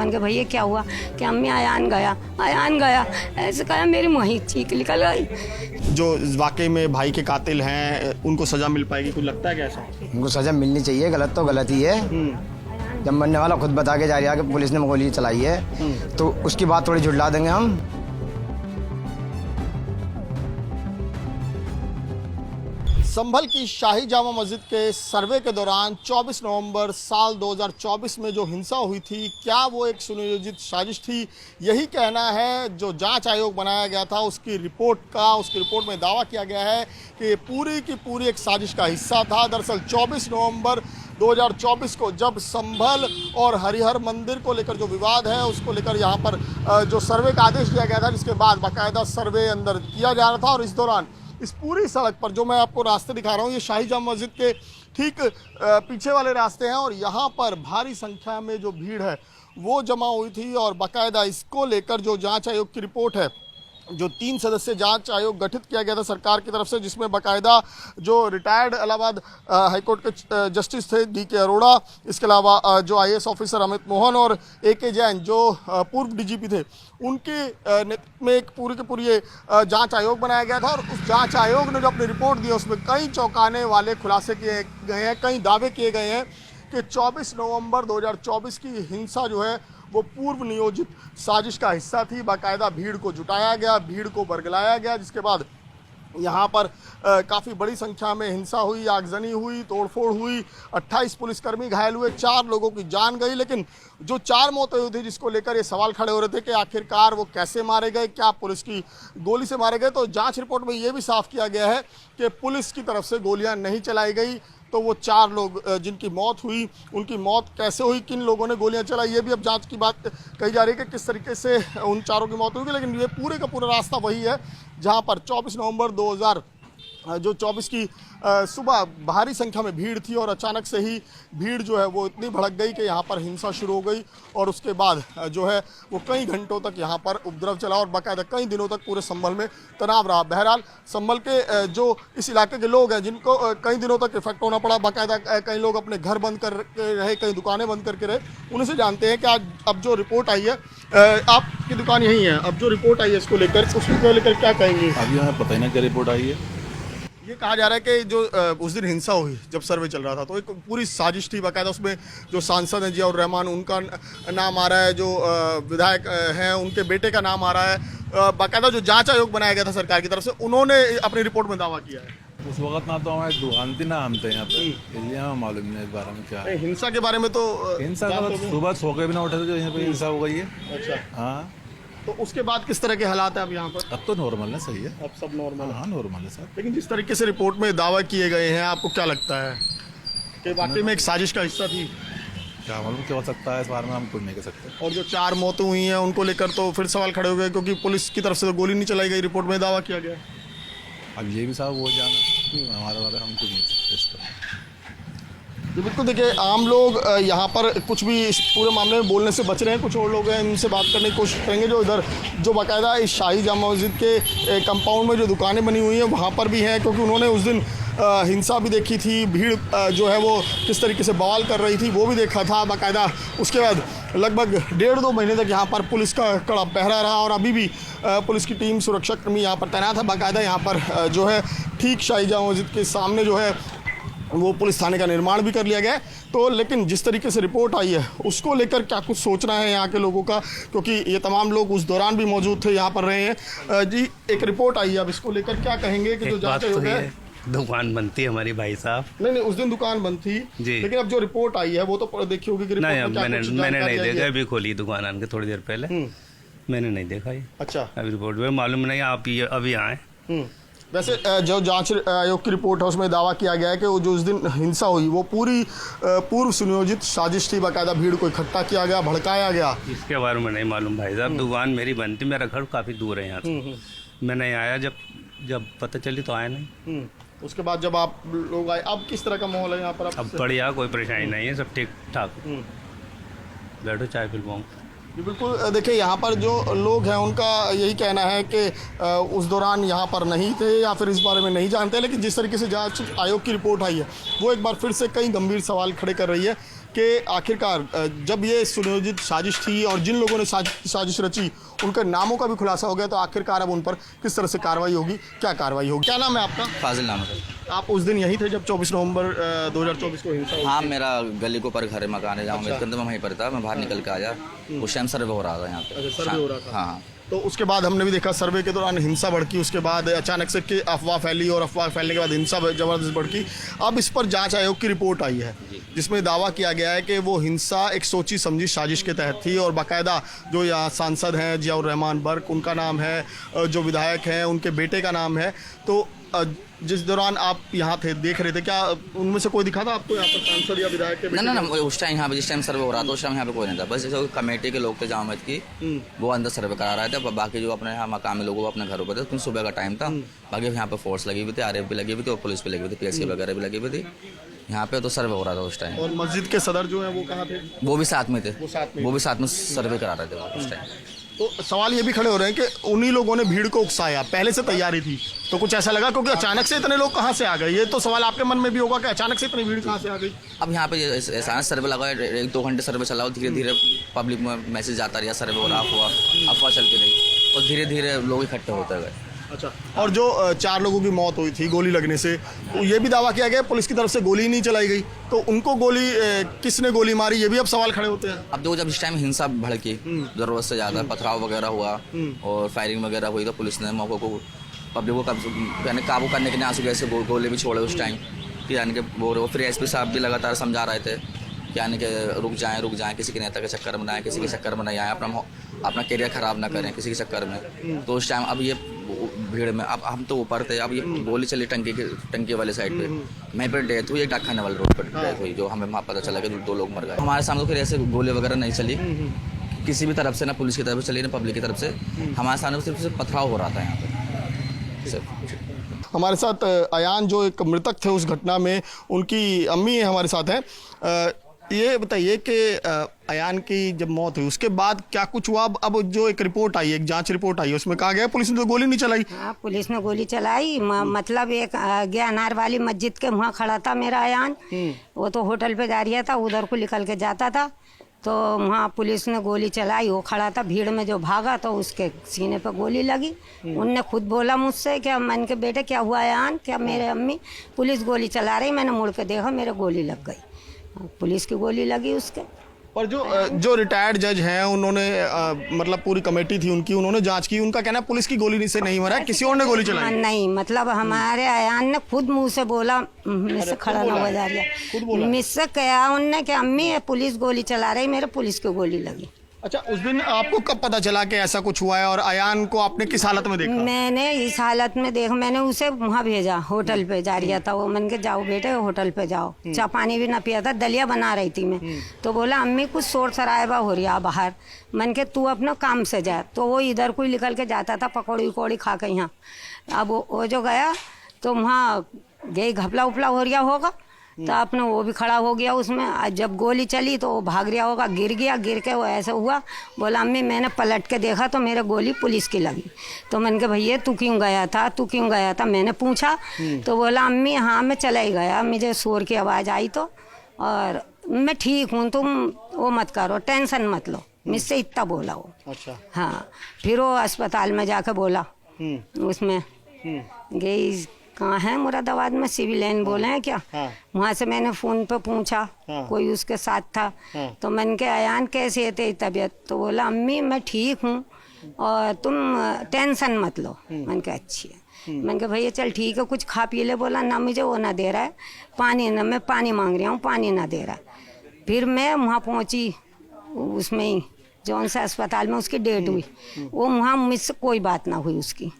मैंने कहा भैया क्या हुआ, कि अम्मी अयान गया ऐसे कहा, मेरी वहीं चीख निकल गई। जो वाकई में भाई के कातिल हैं उनको सजा मिल पाएगी, कुछ लगता है कैसा? उनको सजा मिलनी चाहिए, गलत तो गलत ही है। जब मरने वाला खुद बता के जा रहा है कि पुलिस ने गोली चलाई है, तो उसकी बात थोड़ी झुठला देंगे हम। संभल की शाही जामा मस्जिद के सर्वे के दौरान 24 नवंबर साल 2024 में जो हिंसा हुई थी, क्या वो एक सुनियोजित साजिश थी? यही कहना है जो जांच आयोग बनाया गया था उसकी रिपोर्ट में दावा किया गया है कि पूरी की पूरी एक साजिश का हिस्सा था। दरअसल 24 नवंबर 2024 को जब संभल और हरिहर मंदिर को लेकर जो विवाद है उसको लेकर यहाँ पर जो सर्वे का आदेश दिया गया था, जिसके बाद बाकायदा सर्वे अंदर किया जा रहा था, और इस दौरान इस पूरी सड़क पर जो मैं आपको रास्ते दिखा रहा हूँ, ये शाही जामा मस्जिद के ठीक पीछे वाले रास्ते हैं, और यहाँ पर भारी संख्या में जो भीड़ है वो जमा हुई थी। और बाकायदा इसको लेकर जो जांच आयोग की रिपोर्ट है, जो 3 सदस्यीय जांच आयोग गठित किया गया था सरकार की तरफ से, जिसमें बाकायदा जो रिटायर्ड इलाहाबाद हाईकोर्ट के जस्टिस थे DK अरोड़ा, इसके अलावा जो IAS ऑफिसर अमित मोहन और AK जैन जो पूर्व DGP थे, उनके नेतृत्व में एक पूरी की पूरी जांच आयोग बनाया गया था। और उस जांच आयोग ने जो अपनी रिपोर्ट दी उसमें कई चौंकाने वाले खुलासे किए गए हैं, कई दावे किए गए हैं कि 24 नवंबर 2024 की हिंसा जो है वो पूर्व नियोजित साजिश का हिस्सा थी। बाकायदा भीड़ को जुटाया गया, भीड़ को बरगलाया गया, जिसके बाद यहाँ पर काफ़ी बड़ी संख्या में हिंसा हुई, आगजनी हुई, तोड़फोड़ हुई, 28 पुलिसकर्मी घायल हुए, 4 लोगों की जान गई। लेकिन जो 4 मौतें हुई थी, जिसको लेकर ये सवाल खड़े हो रहे थे कि आखिरकार वो कैसे मारे गए, क्या पुलिस की गोली से मारे गए, तो जांच रिपोर्ट में ये भी साफ किया गया है कि पुलिस की तरफ से गोलियां नहीं चलाई गई। तो वो 4 लोग जिनकी मौत हुई, उनकी मौत कैसे हुई, किन लोगों ने गोलियां चलाई, ये भी अब जांच की बात कही जा रही है कि किस तरीके से उन 4 की मौत हुई। लेकिन ये पूरे का पूरा रास्ता वही है जहां पर 24 नवंबर 2024 की सुबह भारी संख्या में भीड़ थी, और अचानक से ही भीड़ जो है वो इतनी भड़क गई कि यहाँ पर हिंसा शुरू हो गई, और उसके बाद जो है वो कई घंटों तक यहाँ पर उपद्रव चला, और बाकायदा कई दिनों तक पूरे संभल में तनाव रहा। बहरहाल संभल के जो इस इलाके के लोग हैं, जिनको कई दिनों तक इफेक्ट होना पड़ा, बाकायदा कई लोग अपने घर बंद कर रहे, कई दुकानें बंद करके रहे, उन्हीं से जानते हैं कि आज अब जो रिपोर्ट आई है, आपकी दुकान यहीं है, अब जो रिपोर्ट आई है इसको लेकर, उसको लेकर क्या कहेंगे? अभी हमें पता ही नहीं क्या रिपोर्ट आई है। ये कहा जा रहा है कि जो उस दिन हिंसा हुई जब सर्वे चल रहा था, तो एक पूरी साजिश थी। बाकायदा उसमें जो सांसद हैं जियाउर रहमान, उनका नाम आ रहा है, जो विधायक हैं उनके बेटे का नाम आ रहा है। बाकायदा जो जांच आयोग बनाया गया था सरकार की तरफ से, उन्होंने अपनी रिपोर्ट में दावा किया है। उस वक्त ना तो हमारे दुकान थी ना हम थे यहाँ पे, इसलिए हमें मालूम नहीं इस बारे में क्या है। हिंसा के बारे में तो हिंसा का सुबह सो के भी ना उठे थे जो यहाँ पे हिंसा हो गई है। अच्छा, हाँ, तो उसके बाद किस तरह के हालात हैं अब यहाँ पर? अब तो नॉर्मल है, सही है, अब सब नॉर्मल है। हाँ नॉर्मल है सर। लेकिन जिस तरीके से रिपोर्ट में दावा किए गए हैं, आपको क्या लगता है कि वाकई में एक साजिश का हिस्सा थी? क्या मालूम क्या हो सकता है, इस बारे में हम कुछ नहीं कह सकते। और जो 4 मौतें हुई हैं उनको लेकर तो फिर सवाल खड़े हो गए, क्योंकि पुलिस की तरफ से तो गोली नहीं चलाई गई, रिपोर्ट में दावा किया गया। अब ये भी साहब वो जाना, हमारे बारे हम कुछ नहीं कह सकते इस पर। बिल्कुल, देखिए आम लोग यहाँ पर कुछ भी इस पूरे मामले में बोलने से बच रहे हैं। कुछ और लोग हैं, इनसे बात करने की कोशिश करेंगे। जो इधर जो बाकायदा इस शाही जामा मस्जिद के कंपाउंड में जो दुकानें बनी हुई हैं वहाँ पर भी हैं, क्योंकि उन्होंने उस दिन हिंसा भी देखी थी, भीड़ जो है वो किस तरीके से बवाल कर रही थी वो भी देखा था। बाकायदा उसके बाद लगभग 1.5-2 महीने तक यहाँ पर पुलिस का कड़ा पहरा रहा, और अभी भी पुलिस की टीम, सुरक्षाकर्मी यहाँ पर तैनात है। बाकायदा यहाँ पर जो है ठीक शाही जामा मस्जिद के सामने जो है वो पुलिस थाने का निर्माण भी कर लिया गया है। तो लेकिन जिस तरीके से रिपोर्ट आई है उसको लेकर क्या कुछ सोचना है यहाँ के लोगों का, क्योंकि ये तमाम लोग उस दौरान भी मौजूद थे, यहाँ पर रहे हैं। जी, एक रिपोर्ट आई है, अब इसको लेकर क्या कहेंगे कि जो जांच आयोग है? दुकान बंद थी हमारी भाई साहब। नहीं, उस दिन दुकान बंद थी जी, लेकिन अब जो रिपोर्ट आई है वो तो देखी होगी कि नहीं, मैंने नहीं देखा, अभी खोली दुकान आने के थोड़ी देर पहले, मैंने नहीं देखा ये। अच्छा, अभी रिपोर्ट में मालूम नहीं, आप ये अभी आए। वैसे जो जांच आयोग की रिपोर्ट है उसमें दावा किया गया है कि वो जो उस दिन हिंसा हुई वो पूरी पूर्व सुनियोजित साजिश थी। बाकायदा भीड़ को इकट्ठा किया गया, भड़काया गया। इसके बारे में नहीं मालूम भाई साहब, दुकान मेरी बंद थी, मेरा घर काफ़ी दूर है यहाँ से, मैं नहीं आया, जब पता चली तो आया नहीं। उसके बाद जब आप लोग आए, अब किस तरह का माहौल है यहाँ पर? अब बढ़िया, कोई परेशानी नहीं है, सब ठीक ठाक। बैठो चाय पिलवाऊँ। बिल्कुल, देखिए यहाँ पर जो लोग हैं उनका यही कहना है कि उस दौरान यहाँ पर नहीं थे या फिर इस बारे में नहीं जानते। लेकिन जिस तरीके से जांच आयोग की रिपोर्ट आई है वो एक बार फिर से कई गंभीर सवाल खड़े कर रही है कि आखिरकार जब ये सुनियोजित साजिश थी और जिन लोगों ने साजिश रची उनके नामों का भी खुलासा हो गया, तो आखिरकार अब उन पर किस तरह से कार्रवाई होगी, क्या कार्रवाई होगी? क्या नाम है आपका? फाजिल नाम है सर। आप उस दिन यहीं थे जब 24 नवंबर 2024 को हिंसा हुई? हाँ, मेरा गली के ऊपर घर है, मकान है, जहाँ अम्बेडकर मैं वहीं पर था। मैं बाहर निकल के आया, उस टाइम सर्वे हो रहा था यहाँ पे। अच्छा, सर्वे हो रहा था। हाँ, तो उसके बाद हमने भी देखा सर्वे के दौरान हिंसा भड़की, उसके बाद अचानक से कि अफवाह फैली और अफवाह फैलने के बाद हिंसा जबरदस्त भड़की। अब इस पर जांच आयोग की रिपोर्ट आई है जिसमें दावा किया गया है कि वो हिंसा एक सोची समझी साजिश के तहत थी और बाकायदा जो यहाँ सांसद हैं जियाउर रहमान बर्क, उनका नाम है, जो विधायक हैं उनके बेटे का नाम है। तो जिस दौरान आप यहाँ थे, देख रहे थे, क्या उनमें से कोई दिखा था आपको यहाँ पर सांसद या विधायक के? ना, उस टाइम यहाँ पे जिस टाइम सर्वे हो रहा था उस टाइम यहाँ पे कोई नहीं था। बस जो कमेटी के लोग थे जामत की, वो अंदर सर्वे करा रहे थे। बाकी जो अपने यहाँ मकामी लोग अपने घरों पर थे, क्योंकि सुबह का टाइम था। बाकी यहाँ पे फोर्स लगी हुई थी, RF भी लगी हुई थी और पुलिस भी लगी हुई थी, PSC वगैरह भी लगी हुई थी यहाँ पे। तो सर्वे हो रहा था उस टाइम। और मस्जिद के सदर जो है वो कहाँ थे? वो भी साथ में थे, वो भी साथ में सर्वे करा रहे थे उस टाइम। तो सवाल ये भी खड़े हो रहे हैं कि उन्हीं लोगों ने भीड़ को उकसाया, पहले से तैयारी थी, तो कुछ ऐसा लगा क्योंकि अचानक से इतने लोग कहाँ से आ गए? ये तो सवाल आपके मन में भी होगा कि अचानक से इतनी भीड़ कहाँ से आ गई? अब यहाँ पे ऐसा सर्वे लगा, 1-2 घंटे सर्वे चला, धीरे धीरे पब्लिक में मैसेज आता रहा, सर्वे हो रहा, अफवाह चलती रही और धीरे धीरे लोग इकट्ठे होते गए। अच्छा, और जो 4 लोगों की मौत हुई थी गोली लगने से, तो ये भी दावा किया गया पुलिस की तरफ से गोली नहीं चलाई गई, तो उनको गोली किसने गोली मारी, ये भी अब सवाल खड़े होते हैं। अब देखो, जब इस टाइम हिंसा भड़की, जरूरत से ज़्यादा पथराव वगैरह हुआ और फायरिंग वगैरह हुई, तो पुलिस ने मौके को पब्लिक को यानी काबू करने के लिए आंसू गैस से गोले भी छोड़े उस टाइम कि यानी कि वो फिर SP साहब भी लगातार समझा रहे थे कि यानी कि रुक जाएं, किसी के नेता के चक्कर में ना आए, किसी के चक्कर में नहीं आए, अपना करियर ख़राब ना करें किसी के चक्कर में। तो उस टाइम अब ये भीड़ में, अब हम तो ऊपर थे, अब ये गोली चली टंकी वाले साइड पे, वहीं पर डेथ हुई, एक डाकखाने वाले रोड पर डेथ हुई, जो हमें वहाँ पता चला कि 2 लोग मर गए। हमारे सामने तो फिर ऐसे गोली वगैरह नहीं चली किसी भी तरफ से, ना पुलिस की तरफ से चली ना पब्लिक की तरफ से। हमारे सामने सिर्फ पथराव हो रहा था यहाँ पर। हमारे साथ अयान जो एक मृतक थे उस घटना में, उनकी अम्मी हमारे साथ हैं। ये बताइए कि अयान की जब मौत हुई उसके बाद क्या कुछ हुआ? अब जो एक रिपोर्ट आई है, एक जांच रिपोर्ट आई है, उसमें कहा गया पुलिस ने तो गोली नहीं चलाई। हाँ, पुलिस ने गोली चलाई। मतलब एक गया अनार वाली मस्जिद के वहाँ खड़ा था मेरा अयान, वो तो होटल पे जा रहा था, उधर को निकल के जाता था, तो वहाँ पुलिस ने गोली चलाई। वो खड़ा था भीड़ में, जो भागा तो उसके सीने पे गोली लगी। उनने खुद बोला मुझसे कि मन के बेटे क्या हुआ अयान, क्या मेरे अम्मी पुलिस गोली चला रही, मैंने मुड़ के देखा मेरे गोली लग गई, पुलिस की गोली लगी उसके। और जो रिटायर्ड जज हैं उन्होंने मतलब पूरी कमेटी थी उनकी, उन्होंने जांच की, उनका कहना है पुलिस की गोली से नहीं मरा, किसी और ने गोली चलाई। नहीं, मतलब हमारे अयान ने खुद मुंह से बोला, मुझसे खड़ा ना हो जा रहा, मुझसे कहा उनने कि अम्मी पुलिस गोली चला रही, मेरे पुलिस की गोली लगी। अच्छा, उस दिन आपको कब पता चला कि ऐसा कुछ हुआ है और अयान को आपने किस हालत में देखा? मैंने इस हालत में देखा, मैंने उसे वहाँ भेजा, होटल पे जा रहा था वो, मन के जाओ बेटे होटल पे जाओ, चाय पानी भी ना पिया था, दलिया बना रही थी मैं, तो बोला अम्मी कुछ शोर शराबा हो रहा बाहर, मन के तू अपना काम से जा। तो वो इधर को निकल के जाता था पकौड़ी उकौड़ी खा के यहाँ। अब वो जो गया तो वहाँ गई, घपला उपला हो रहा होगा, तो अपने वो भी खड़ा हो गया उसमें। जब गोली चली तो वो भाग रहा होगा, गिर गया, गिर के वो ऐसा हुआ, बोला अम्मी मैंने पलट के देखा तो मेरे गोली पुलिस की लगी। तो मैंने कहा भैया तू क्यों गया था, मैंने पूछा, तो बोला अम्मी हाँ मैं चला ही गया, मुझे शोर की आवाज़ आई तो, और मैं ठीक हूँ, तुम वो मत करो, टेंशन मत लो, मुझसे इतना बोला वो। अच्छा, हाँ, फिर वो अस्पताल में जाके बोला, उसमें गई, कहाँ है मुरादाबाद में, सिविल लाइन बोले हैं क्या? हाँ। वहाँ से मैंने फ़ोन पे पूछा, हाँ। कोई उसके साथ था, हाँ। तो मैंने कहा अयान कैसे है तेरी तबीयत? तो बोला अम्मी मैं ठीक हूँ और तुम टेंशन मत लो। मैंने कहा अच्छी है। मैंने कहा भैया चल ठीक है, कुछ खा पी ले। बोला ना मुझे वो ना दे रहा है, पानी ना, मैं पानी मांग रहा हूँ, पानी ना दे रहा है। फिर मैं वहाँ पहुँची, उसमें ही जौन सा अस्पताल में उसकी डेट हुई, वो वहाँ मुझसे कोई बात ना हुई उसकी।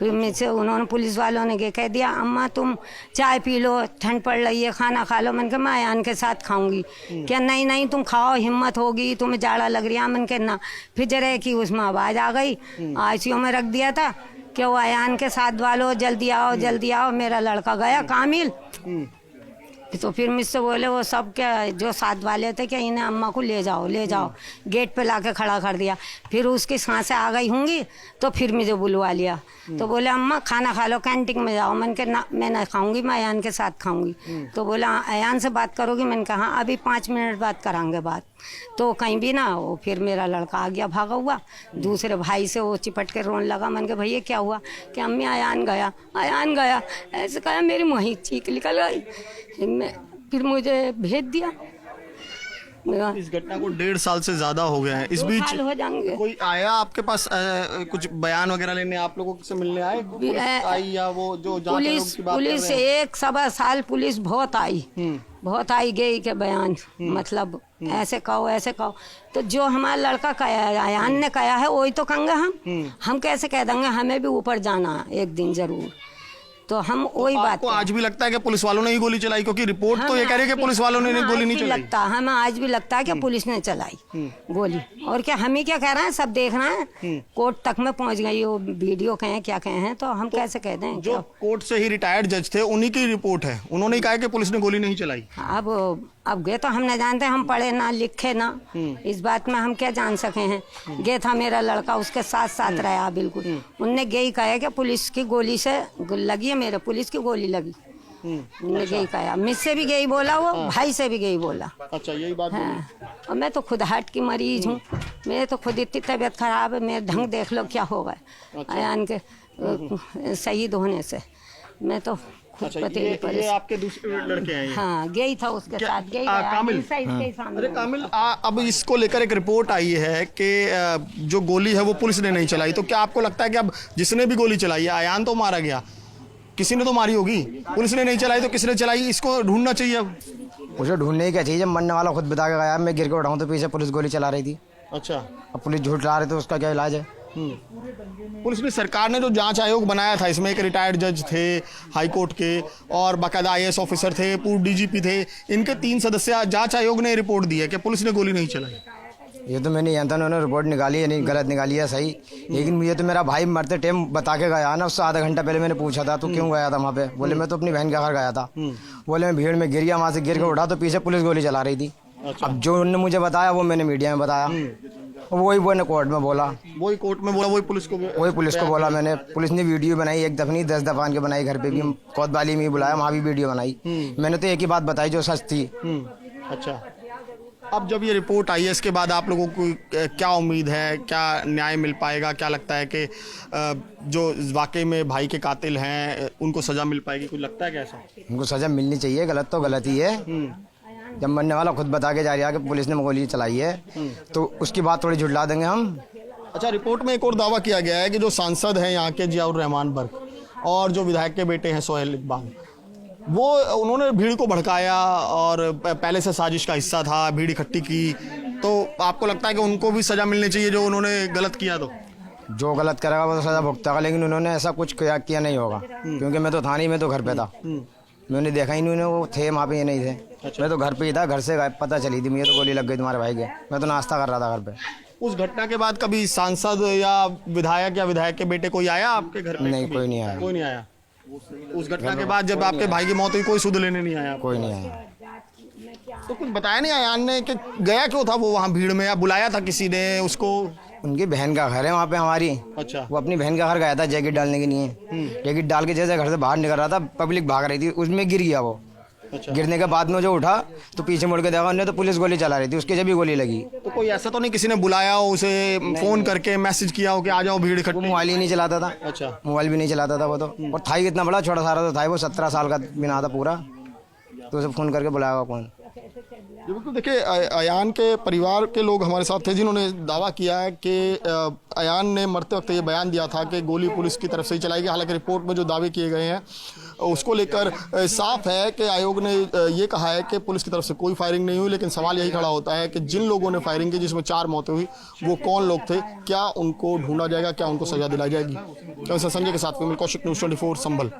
फिर मुझसे उन्होंने, पुलिस वालों ने कह दिया अम्मा तुम चाय पी लो, ठंड पड़ रही है, खाना खा लो। मैंने कहा मैं अयान के साथ खाऊंगी। क्या नहीं तुम खाओ, हिम्मत होगी, तुम्हें जाड़ा लग रहा है। मैंने कहा ना। फिर जरा कि उसमें आवाज़ आ गई, ICU में रख दिया था कि वो अयान के साथ वालों जल्दी आओ, मेरा लड़का गया कामिल, तो फिर मुझसे बोले वो सब क्या जो साथ वाले थे, क्या इन्हें अम्मा को ले जाओ गेट पे लाके खड़ा कर दिया। फिर उसकी सांसें आ गई होंगी तो फिर मुझे बुलवा लिया। तो बोले अम्मा खाना खा लो, कैंटीन में जाओ। मैंने कहा ना मैं ना खाऊंगी, मैं अयान के साथ खाऊंगी। तो बोला अयान से बात करोगी? मैंने कहा हाँ अभी 5 मिनट बाद करांगे बात। तो कहीं भी ना वो फिर मेरा लड़का आ गया भागा हुआ, दूसरे भाई से वो चिपट के रोने लगा। मैंने कहा भैया क्या हुआ? कि अम्मी अयान गया ऐसे कहा। मेरी वहीं चीख निकल गई। फिर मुझे भेज दिया। इस घटना को 1.5 साल से ज्यादा हो गया है। इस 2 बीच साल हो जाएंगे। कोई आया आपके पास कुछ बयान वगैरह लेने, आप लोगों से मिलने आए? पुलिस आई या वो जो जांच आयोग की बात कर रहे पुलिस हैं? 1 साल पुलिस बहुत आई गई के बयान, मतलब ऐसे कहो। तो जो हमारा लड़का कहा है, अयान ने कहा है, वही तो कहेंगे हम कैसे कह देंगे? हमें भी ऊपर जाना एक दिन जरूर। तो हम वही बात आपको आज भी लगता है कि पुलिस वालों ने ही गोली चलाई? क्योंकि रिपोर्ट तो ये कह रही है कि पुलिस वालों ने गोली नहीं चलाई। हमें आज भी लगता है कि पुलिस ने चलाई गोली। और क्या हम ही क्या कह रहे हैं, सब देख रहे हैं। कोर्ट तक में पहुंच गई वो वीडियो कहें क्या कहे हैं, तो हम कैसे कह दें? जो कोर्ट से ही रिटायर्ड जज थे उन्हीं की रिपोर्ट है, उन्होंने ही कहा कि पुलिस ने गोली नहीं चलाई। अब गए तो हम न जानते, हम पढ़े ना लिखे ना, इस बात में हम क्या जान सके हैं। गए था मेरा लड़का, उसके साथ रहा बिल्कुल। उनने यही कहा कि पुलिस की गोली से लगी है, मेरे पुलिस की गोली लगी। उनने यही कहा, मुझसे भी यही बोला, वो भाई से भी यही बोला। अच्छा यही बात हाँ। और मैं तो खुद हार्ट की मरीज हूँ, मेरे तो खुद इतनी तबीयत खराब है। मेरे ढंग देख लो क्या हो गए अयान के शहीद होने से। मैं तो अच्छा, ये आपके दूसरे लड़के हैं? हाँ गई था उसके साथ, गई कामिल। अरे कामिल, अब इसको लेकर एक रिपोर्ट आई है कि जो गोली है वो पुलिस ने नहीं चलाई। तो क्या आपको लगता है कि अब जिसने भी गोली चलाई है, अयान तो मारा गया, किसी ने तो मारी होगी, पुलिस ने नहीं चलाई तो किसने चलाई? इसको ढूंढना चाहिए। अब मुझे ढूंढने की क्या चाहिए? जब मरने वाला खुद बता के गया मैं गिर के उठाऊं तो पीछे पुलिस गोली चला रही थी। अच्छा, अब पुलिस झूठ ला रही तो उसका क्या इलाज है? पुलिस ने, सरकार ने जो जांच आयोग बनाया था, इसमें एक रिटायर्ड जज थे हाई कोर्ट के और बाकायदा IAS ऑफिसर थे, पूर्व DGP थे, इनके 3 सदस्य जांच आयोग ने रिपोर्ट दी है कि पुलिस ने गोली नहीं चलाई। ये तो मैंने जानता, उन्होंने रिपोर्ट निकाली है, नहीं गलत निकाली है सही। लेकिन मुझे तो मेरा भाई मरते टाइम बता के गया ना, उससे आधा घंटा पहले मैंने पूछा था तू क्यों गया था वहाँ पे? बोले मैं तो अपनी बहन के घर गया था। बोले मैं भीड़ में गिर गया, वहाँ से गिर के उठा तो पीछे पुलिस गोली चला रही थी। अब जो उन्होंने मुझे बताया वो मैंने मीडिया में बताया, वही कोर्ट में बोला, वही कोर्ट में बोला, वही पुलिस को बोला मैंने। पुलिस ने वीडियो बनाई, 1 दफा नहीं 10 दफा के बनाई, घर पे भी कोतवाली में बुलाया, वहाँ भी वीडियो बनाई। मैंने तो एक ही बात बताई जो सच थी। अच्छा, अब जब ये रिपोर्ट आई है इसके बाद आप लोगों को क्या उम्मीद है, क्या न्याय मिल पाएगा? क्या लगता है कि जो वाकई में भाई के कातिल हैं उनको सजा मिल पाएगी? कुछ लगता है कैसा? उनको सजा मिलनी चाहिए, गलत तो गलत ही है। जब मरने वाला खुद बता के जा रहा है कि पुलिस ने गोली चलाई है, तो उसकी बात थोड़ी झुठला देंगे हम। अच्छा, रिपोर्ट में एक और दावा किया गया है कि जो सांसद हैं यहाँ के जियाउर रहमान बर्क और जो विधायक के बेटे हैं सोहेल इकबाल, वो उन्होंने भीड़ को भड़काया और पहले से साजिश का हिस्सा था, भीड़ इकट्ठी की। तो आपको लगता है कि उनको भी सजा मिलनी चाहिए जो उन्होंने गलत किया? तो जो गलत करेगा वो तो सजा भुगतेगा, लेकिन उन्होंने ऐसा कुछ किया नहीं होगा, क्योंकि मैं तो था नहीं, मैं तो घर पे था, मैंने देखा ही नहीं, वो थे वहाँ पे, ये नहीं थे। अच्छा। मैं तो घर पे ही था, घर से पता चली थी मुझे तो गोली लग गई तुम्हारे भाई के, मैं तो नाश्ता कर रहा था घर पे। उस घटना के बाद कभी सांसद या विधायक के बेटे कोई आया आपके घर पे? नहीं, कोई नहीं आया। कोई नहीं आया। उस घटना के बाद जब आपके भाई की मौत हुई, कोई सुध लेने नहीं आया? कोई नहीं आया। तो कुछ बताया नहीं अयान ने कि गया क्यों था वो वहाँ भीड़ में, या बुलाया था किसी ने उसको? उनकी बहन का घर है वहाँ पे हमारी। अच्छा। वो अपनी बहन का घर गया था जैकेट डालने के लिए, जैकेट डाल के जैसे घर से बाहर निकल रहा था, पब्लिक भाग रही थी, उसमें गिर गया वो। अच्छा। गिरने के बाद में जो उठा तो पीछे मुड़ के देखा उन्हें तो पुलिस गोली चला रही थी, उसके जब भी गोली लगी। तो कोई ऐसा तो नहीं किसी ने बुलाया हो उसे, फोन करके मैसेज किया हो कि आ जाओ भीड़ इकट्ठी? वो मोबाइल ही नहीं चलाता था। अच्छा। मोबाइल भी नहीं चलाता था वो तो, और था ही कितना बड़ा, छोटा सारा तो था वो, 17 साल का बिना था पूरा, तो उसे फोन करके बुलाया कौन? बिल्कुल, देखिए अयान के परिवार के लोग हमारे साथ थे जिन्होंने दावा किया है कि अयान ने मरते वक्त ये बयान दिया था कि गोली पुलिस की तरफ से ही चलाई गई। हालांकि रिपोर्ट में जो दावे किए गए हैं उसको लेकर साफ है कि आयोग ने ये कहा है कि पुलिस की तरफ से कोई फायरिंग नहीं हुई, लेकिन सवाल यही खड़ा होता है कि जिन लोगों ने फायरिंग की, जिसमें 4 मौतें हुई, वो कौन लोग थे? क्या उनको ढूंढा जाएगा? क्या उनको सजा दिलाई जाएगी? संजय के साथ में कौशिक, न्यूज़ 24 संभल।